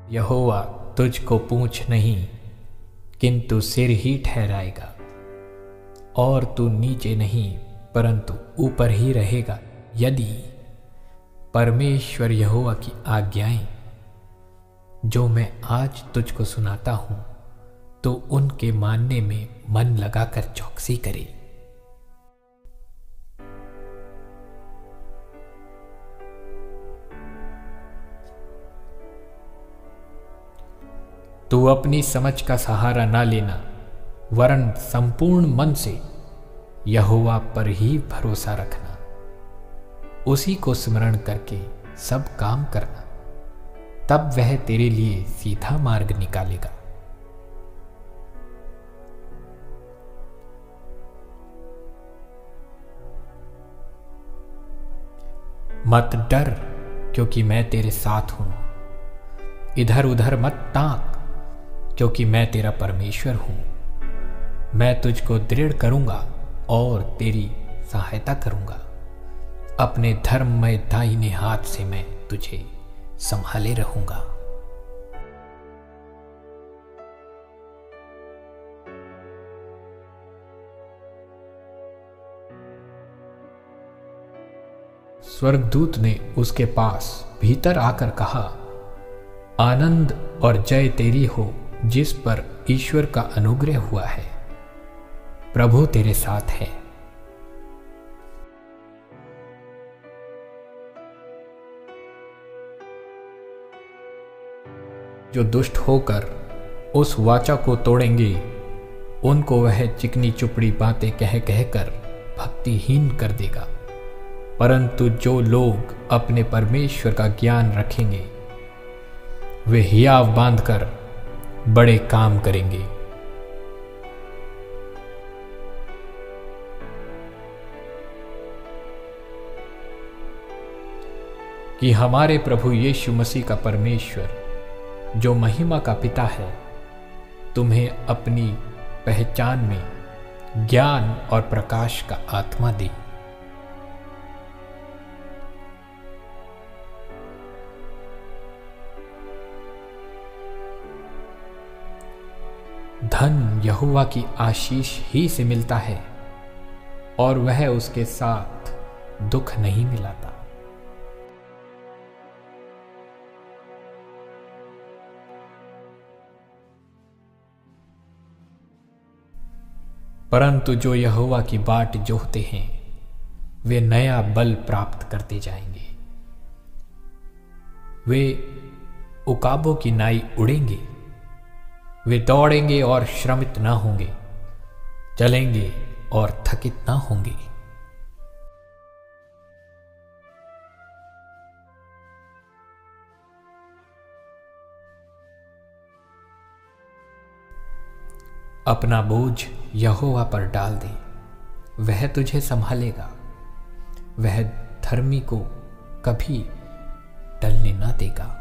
यहोवा तुझको पूँछ नहीं किंतु सिर ही ठहराएगा, और तू नीचे नहीं परंतु ऊपर ही रहेगा। यदि परमेश्वर यहोवा की आज्ञाएं जो मैं आज तुझको सुनाता हूं, तो उनके मानने में मन लगाकर चौकसी करे। तू अपनी समझ का सहारा ना लेना, वरन संपूर्ण मन से यहोवा पर ही भरोसा रखना। उसी को स्मरण करके सब काम करना, तब वह तेरे लिए सीधा मार्ग निकालेगा। मत डर, क्योंकि मैं तेरे साथ हूं। इधर उधर मत ताक, क्योंकि मैं तेरा परमेश्वर हूं। मैं तुझको दृढ़ करूंगा और तेरी सहायता करूंगा। अपने धर्ममय दाहिने हाथ से मैं तुझे संभाले रहूंगा। स्वर्गदूत ने उसके पास भीतर आकर कहा, आनंद और जय तेरी हो, जिस पर ईश्वर का अनुग्रह हुआ है। प्रभु तेरे साथ है। जो दुष्ट होकर उस वाचा को तोड़ेंगे, उनको वह चिकनी चुपड़ी बातें कह कहकर भक्तिहीन कर देगा। परंतु जो लोग अपने परमेश्वर का ज्ञान रखेंगे, वे हियाव बांधकर बड़े काम करेंगे। कि हमारे प्रभु यीशु मसीह का परमेश्वर, जो महिमा का पिता है, तुम्हें अपनी पहचान में ज्ञान और प्रकाश का आत्मा दे। धन यहोवा की आशीष ही से मिलता है, और वह उसके साथ दुख नहीं मिलाता। परंतु जो यहोवा की बाट जोहते हैं, वे नया बल प्राप्त करते जाएंगे। वे उकाबों की नाई उड़ेंगे। वे दौड़ेंगे और श्रमित ना होंगे, चलेंगे और थकित ना होंगे। अपना बोझ यहोवा पर डाल दे, वह तुझे संभालेगा। वह धर्मी को कभी टलने ना देगा।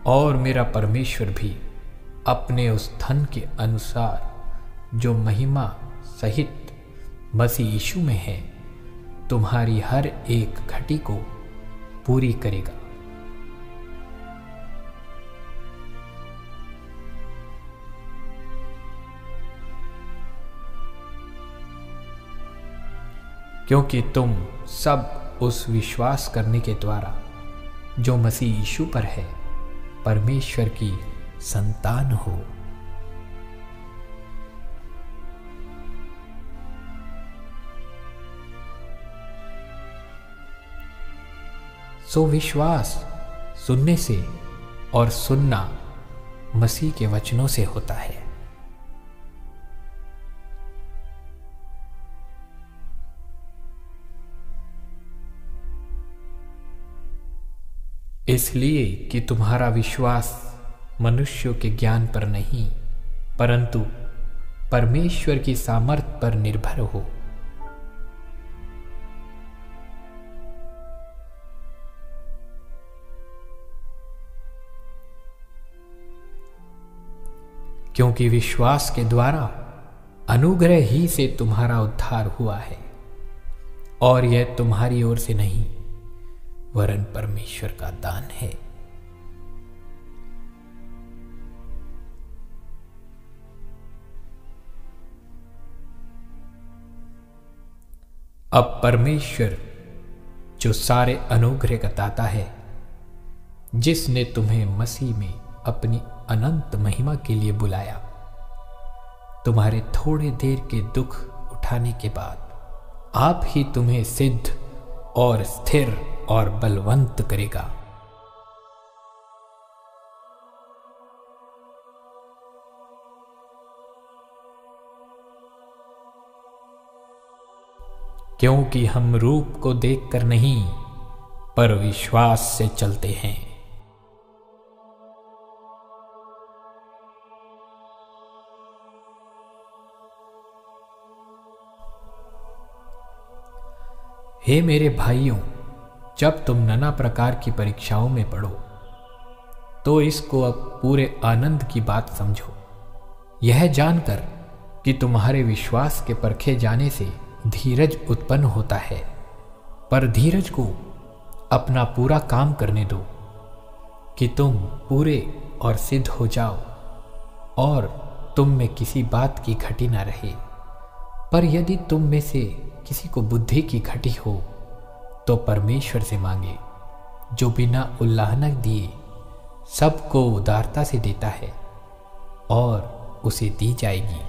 और मेरा परमेश्वर भी अपने उस धन के अनुसार जो महिमा सहित मसीह यीशु में है, तुम्हारी हर एक घटी को पूरी करेगा। क्योंकि तुम सब उस विश्वास करने के द्वारा जो मसीह यीशु पर है, परमेश्वर की संतान हो। सो विश्वास सुनने से और सुनना मसीह के वचनों से होता है। इसलिए कि तुम्हारा विश्वास मनुष्यों के ज्ञान पर नहीं, परंतु परमेश्वर की सामर्थ पर निर्भर हो। क्योंकि विश्वास के द्वारा अनुग्रह ही से तुम्हारा उद्धार हुआ है, और यह तुम्हारी ओर से नहीं, वरन परमेश्वर का दान है। अब परमेश्वर जो सारे अनुग्रह का दाता है, जिसने तुम्हें मसीह में अपनी अनंत महिमा के लिए बुलाया, तुम्हारे थोड़े देर के दुख उठाने के बाद आप ही तुम्हें सिद्ध और स्थिर और बलवंत करेगा। क्योंकि हम रूप को देखकर नहीं, पर विश्वास से चलते हैं। हे मेरे भाइयों, जब तुम नाना प्रकार की परीक्षाओं में पड़ो, तो इसको अब पूरे आनंद की बात समझो, यह जानकर कि तुम्हारे विश्वास के परखे जाने से धीरज उत्पन्न होता है। पर धीरज को अपना पूरा काम करने दो, कि तुम पूरे और सिद्ध हो जाओ, और तुम में किसी बात की घटी ना रहे। पर यदि तुम में से किसी को बुद्धि की घटी हो, तो परमेश्वर से मांगे, जो बिना उल्लाहना दिए सबको उदारता से देता है, और उसे दी जाएगी।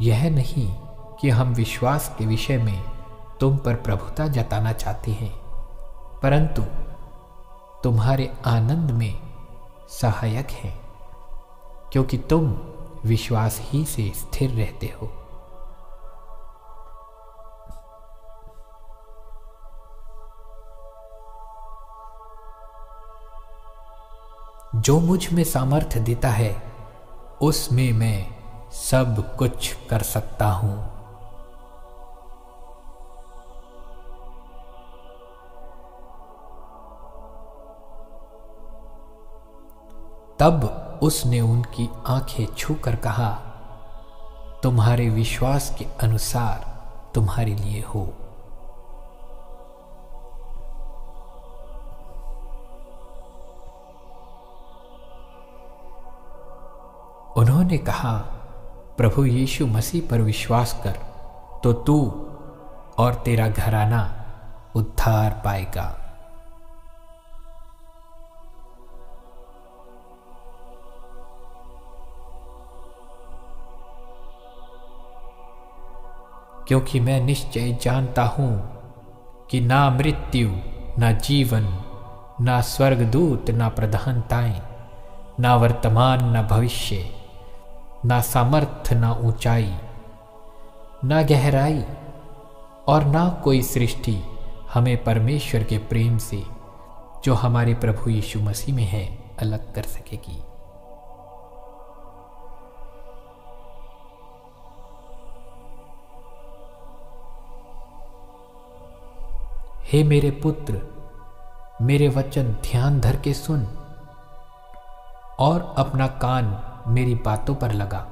यह नहीं कि हम विश्वास के विषय में तुम पर प्रभुता जताना चाहते हैं, परंतु तुम्हारे आनंद में सहायक हैं, क्योंकि तुम विश्वास ही से स्थिर रहते हो। जो मुझ में सामर्थ्य देता है, उसमें मैं सब कुछ कर सकता हूं। तब उसने उनकी आंखें छूकर कहा, तुम्हारे विश्वास के अनुसार तुम्हारे लिए हो। उन्होंने कहा, प्रभु यीशु मसीह पर विश्वास कर, तो तू और तेरा घराना उद्धार पाएगा। क्योंकि मैं निश्चय जानता हूं कि ना मृत्यु, ना जीवन, ना स्वर्गदूत, ना प्रधानताएं, ना वर्तमान, ना भविष्य, ना सामर्थ्य, ना ऊंचाई, ना गहराई, और ना कोई सृष्टि हमें परमेश्वर के प्रेम से, जो हमारे प्रभु यीशु मसीह में है, अलग कर सकेगी। हे मेरे पुत्र, मेरे वचन ध्यान धर के सुन, और अपना कान मेरी बातों पर लगा।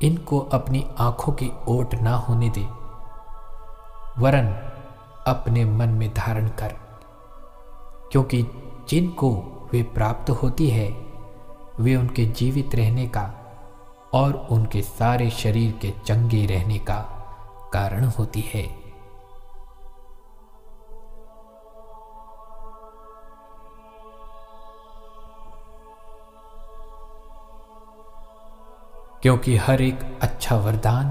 इनको अपनी आंखों की ओट ना होने दे, वरन अपने मन में धारण कर, क्योंकि जिनको वे प्राप्त होती है, वे उनके जीवित रहने का और उनके सारे शरीर के चंगे रहने का कारण होती है। क्योंकि हर एक अच्छा वरदान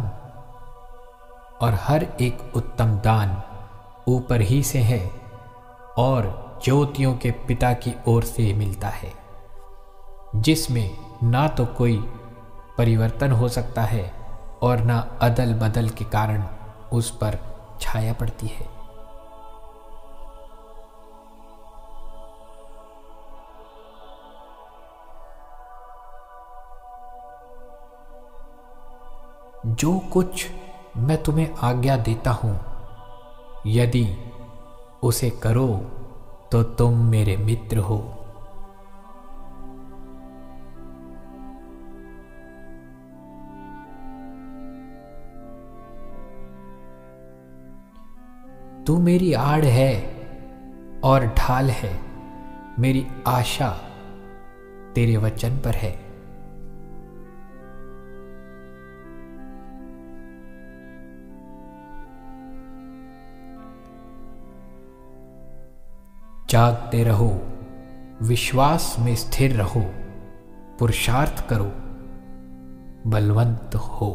और हर एक उत्तम दान ऊपर ही से है, और ज्योतियों के पिता की ओर से मिलता है, जिसमें ना तो कोई परिवर्तन हो सकता है, और ना अदल बदल के कारण उस पर छाया पड़ती है। जो कुछ मैं तुम्हें आज्ञा देता हूं, यदि उसे करो तो तुम मेरे मित्र हो। तू मेरी आड़ है और ढाल है, मेरी आशा तेरे वचन पर है। जागते रहो, विश्वास में स्थिर रहो, पुरुषार्थ करो, बलवंत हो।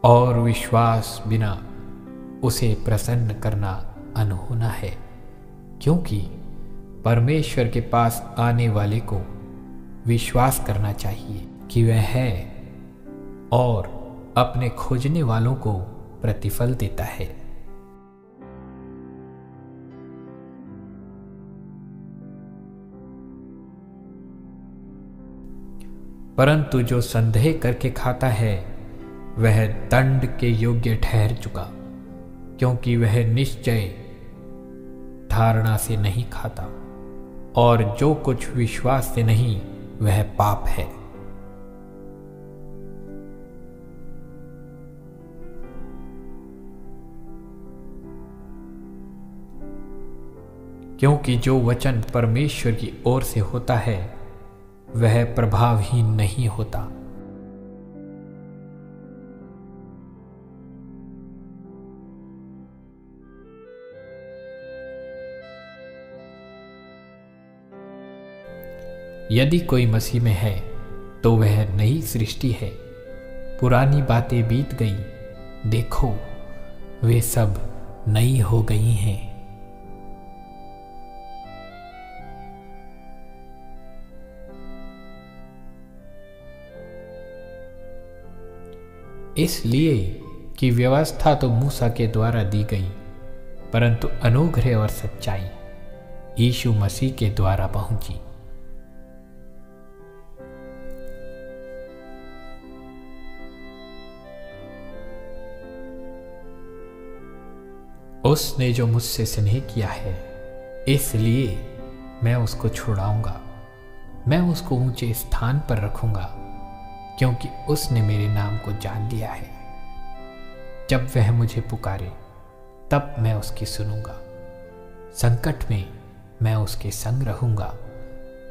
और विश्वास बिना उसे प्रसन्न करना अनहोना है, क्योंकि परमेश्वर के पास आने वाले को विश्वास करना चाहिए कि वह है और अपने खोजने वालों को प्रतिफल देता है। परंतु जो संदेह करके खाता है वह दंड के योग्य ठहर चुका, क्योंकि वह निश्चय धारणा से नहीं खाता, और जो कुछ विश्वास से नहीं वह पाप है। क्योंकि जो वचन परमेश्वर की ओर से होता है वह प्रभावहीन नहीं होता। यदि कोई मसीह में है तो वह नई सृष्टि है, पुरानी बातें बीत गई, देखो वे सब नई हो गई हैं। इसलिए कि व्यवस्था तो मूसा के द्वारा दी गई, परंतु अनुग्रह और सच्चाई यीशु मसीह के द्वारा पहुंची। उसने जो मुझसे स्नेह किया है, इसलिए मैं उसको छुड़ाऊंगा, मैं उसको ऊंचे स्थान पर रखूंगा, क्योंकि उसने मेरे नाम को जान लिया है। जब वह मुझे पुकारे तब मैं उसकी सुनूंगा, संकट में मैं उसके संग रहूंगा,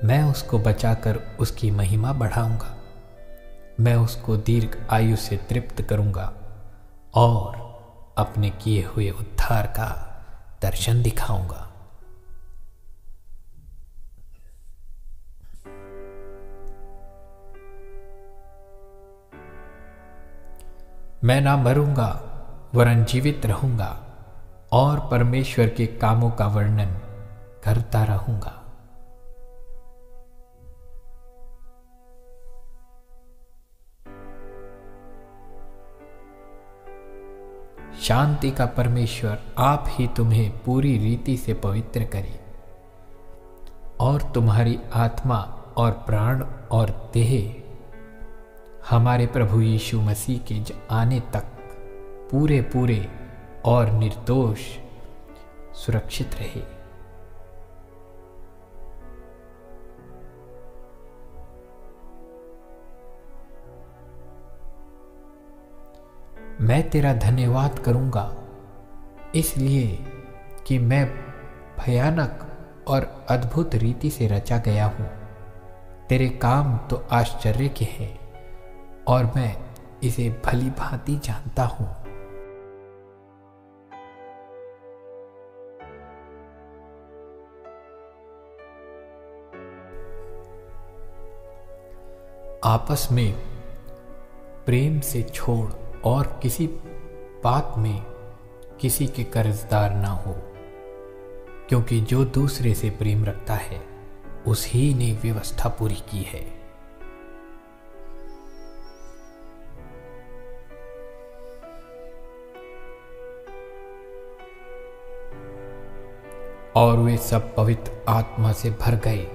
मैं उसको बचाकर उसकी महिमा बढ़ाऊंगा, मैं उसको दीर्घ आयु से तृप्त करूंगा और अपने किए हुए उद्धार का दर्शन दिखाऊंगा। मैं ना मरूंगा वरन जीवित रहूंगा और परमेश्वर के कामों का वर्णन करता रहूंगा। शांति का परमेश्वर आप ही तुम्हें पूरी रीति से पवित्र करे और तुम्हारी आत्मा और प्राण और देह हमारे प्रभु यीशु मसीह के आने तक पूरे पूरे और निर्दोष सुरक्षित रहे। मैं तेरा धन्यवाद करूंगा, इसलिए कि मैं भयानक और अद्भुत रीति से रचा गया हूं। तेरे काम तो आश्चर्य के हैं और मैं इसे भली भांति जानता हूं। आपस में प्रेम से छोड़ और किसी बात में किसी के कर्जदार ना हो, क्योंकि जो दूसरे से प्रेम रखता है उसी ने व्यवस्था पूरी की है। और वे सब पवित्र आत्मा से भर गए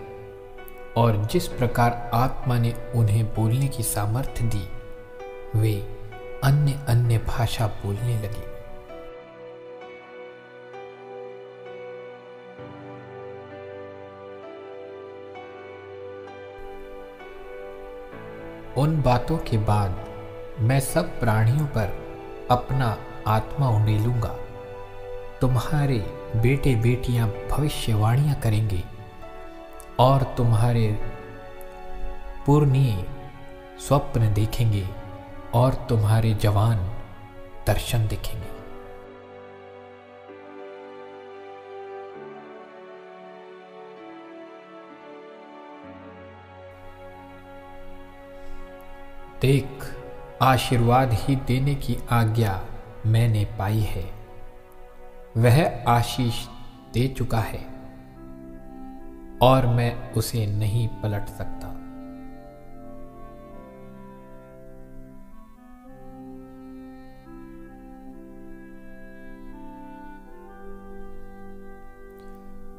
और जिस प्रकार आत्मा ने उन्हें बोलने की सामर्थ्य दी, वे अन्य अन्य भाषा बोलने लगे। उन बातों के बाद मैं सब प्राणियों पर अपना आत्मा उंडेलूंगा। तुम्हारे बेटे बेटियां भविष्यवाणियां करेंगे और तुम्हारे पुरनिये स्वप्न देखेंगे और तुम्हारे जवान दर्शन देखेंगे। देख, आशीर्वाद ही देने की आज्ञा मैंने पाई है। वह आशीष दे चुका है और मैं उसे नहीं पलट सकता।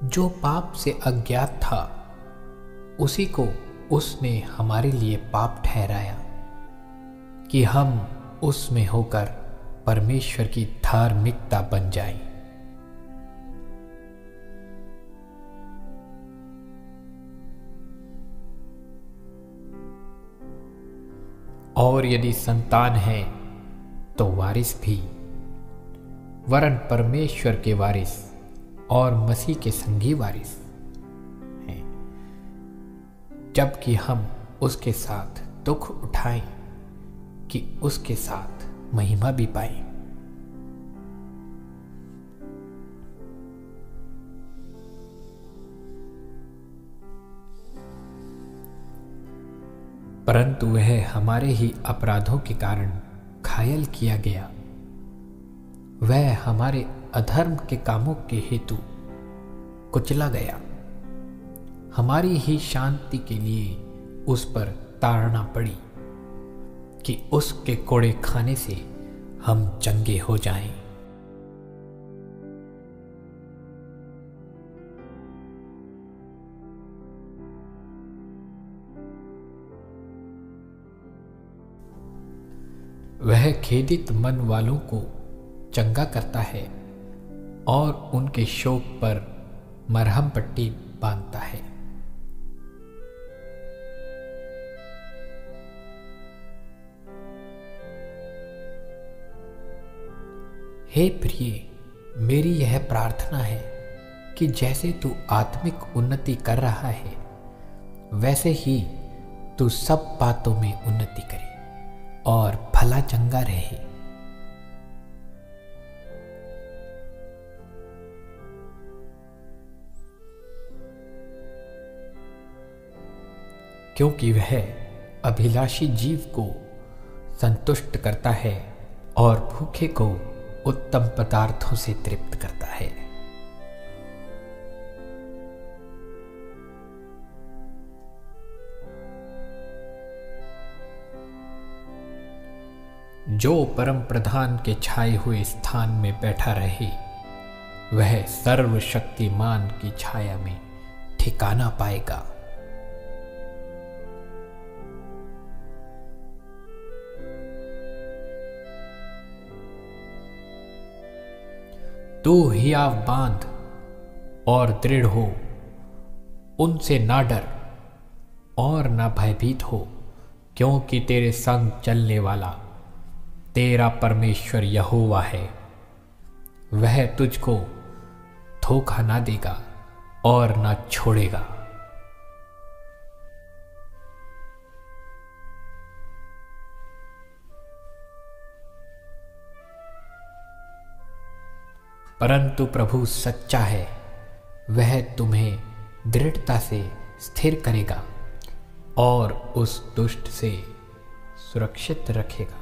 जो पाप से अज्ञात था, उसी को उसने हमारे लिए पाप ठहराया कि हम उसमें होकर परमेश्वर की धार्मिकता बन जाएं। और यदि संतान है तो वारिस भी, वरन परमेश्वर के वारिस और मसीह के संगी वारिस हैं, जबकि हम उसके साथ दुख उठाएं कि उसके साथ महिमा भी पाएं। परंतु वह हमारे ही अपराधों के कारण घायल किया गया, वह हमारे अधर्म के कामों के हेतु कुचला गया। हमारी ही शांति के लिए उस पर ताड़ना पड़ी कि उसके कोड़े खाने से हम चंगे हो जाएं। वह खेदित मन वालों को चंगा करता है और उनके शोक पर मरहम पट्टी बांधता है। हे प्रिय, मेरी यह प्रार्थना है कि जैसे तू आत्मिक उन्नति कर रहा है, वैसे ही तू सब बातों में उन्नति करे और भला चंगा रहे। क्योंकि वह अभिलाषी जीव को संतुष्ट करता है और भूखे को उत्तम पदार्थों से तृप्त करता है। जो परम प्रधान के छाए हुए स्थान में बैठा रहे, वह सर्वशक्तिमान की छाया में ठिकाना पाएगा। तू हियाव बांध और दृढ़ हो, उनसे ना डर और ना भयभीत हो, क्योंकि तेरे संग चलने वाला तेरा परमेश्वर यहोवा है। वह तुझको धोखा ना देगा और ना छोड़ेगा। परंतु प्रभु सच्चा है, वह तुम्हें दृढ़ता से स्थिर करेगा और उस दुष्ट से सुरक्षित रखेगा।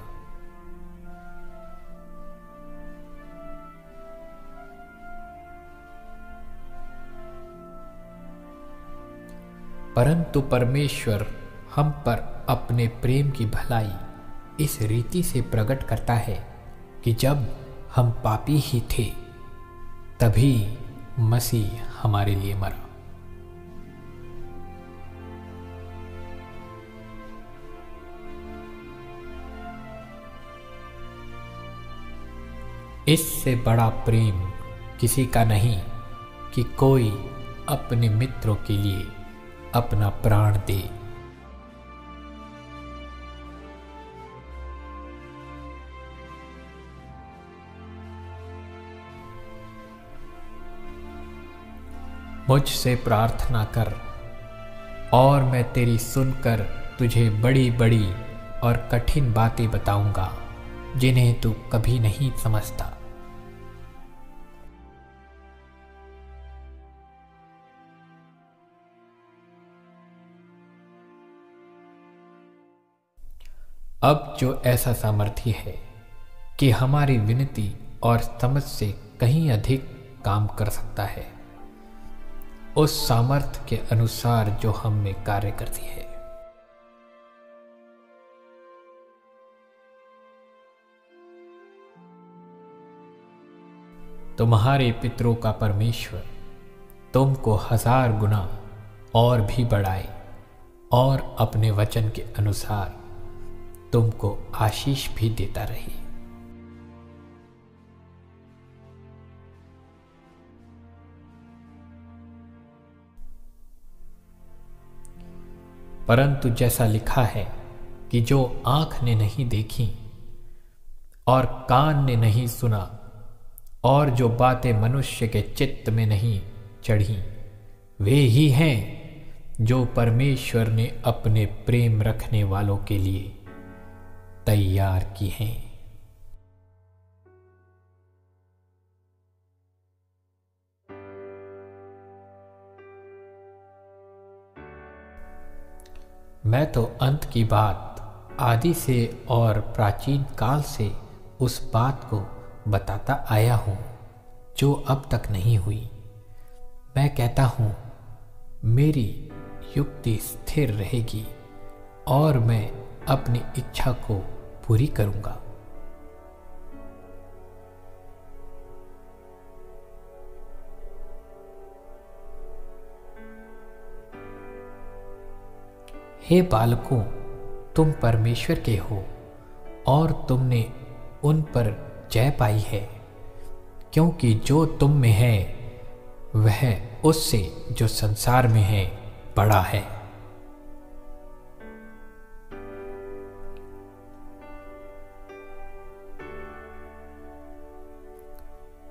परंतु परमेश्वर हम पर अपने प्रेम की भलाई इस रीति से प्रकट करता है कि जब हम पापी ही थे, तभी मसीह हमारे लिए मरा। इससे बड़ा प्रेम किसी का नहीं कि कोई अपने मित्रों के लिए अपना प्राण दे। मुझसे प्रार्थना कर और मैं तेरी सुनकर तुझे बड़ी बड़ी और कठिन बातें बताऊंगा जिन्हें तू कभी नहीं समझता। अब जो ऐसा सामर्थ्य है कि हमारी विनती और समझ से कहीं अधिक काम कर सकता है, उस सामर्थ्य के अनुसार जो हम में कार्य करती है। तुम्हारे पितरों का परमेश्वर तुमको 1000 गुना और भी बढ़ाए और अपने वचन के अनुसार तुमको आशीष भी देता रहे। परंतु जैसा लिखा है कि जो आंख ने नहीं देखी और कान ने नहीं सुना और जो बातें मनुष्य के चित्त में नहीं चढ़ी, वे ही हैं जो परमेश्वर ने अपने प्रेम रखने वालों के लिए तैयार की हैं। मैं तो अंत की बात आदि से और प्राचीन काल से उस बात को बताता आया हूँ जो अब तक नहीं हुई। मैं कहता हूँ मेरी युक्ति स्थिर रहेगी और मैं अपनी इच्छा को पूरी करूँगा। हे बालकों, तुम परमेश्वर के हो और तुमने उन पर जय पाई है, क्योंकि जो तुम में है वह उससे जो संसार में है बड़ा है।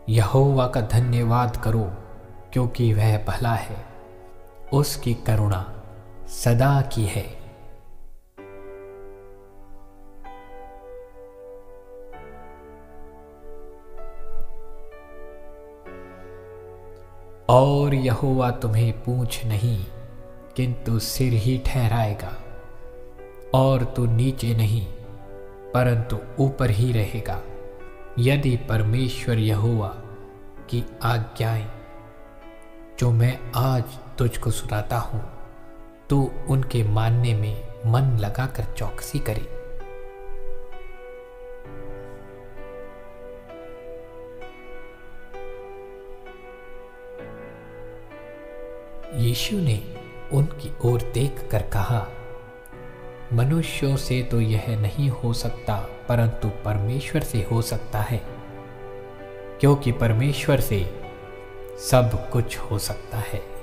यहोवा का धन्यवाद करो, क्योंकि वह भला है, उसकी करुणा सदा की है। और यहोवा तुम्हें पूंछ नहीं किंतु सिर ही ठहराएगा, और तू नीचे नहीं परंतु ऊपर ही रहेगा, यदि परमेश्वर यहोवा की आज्ञाएं जो मैं आज तुझको सुनाता हूं तो उनके मानने में मन लगाकर चौकसी करे। यीशु ने उनकी ओर देखकर कहा, मनुष्यों से तो यह नहीं हो सकता परंतु परमेश्वर से हो सकता है, क्योंकि परमेश्वर से सब कुछ हो सकता है।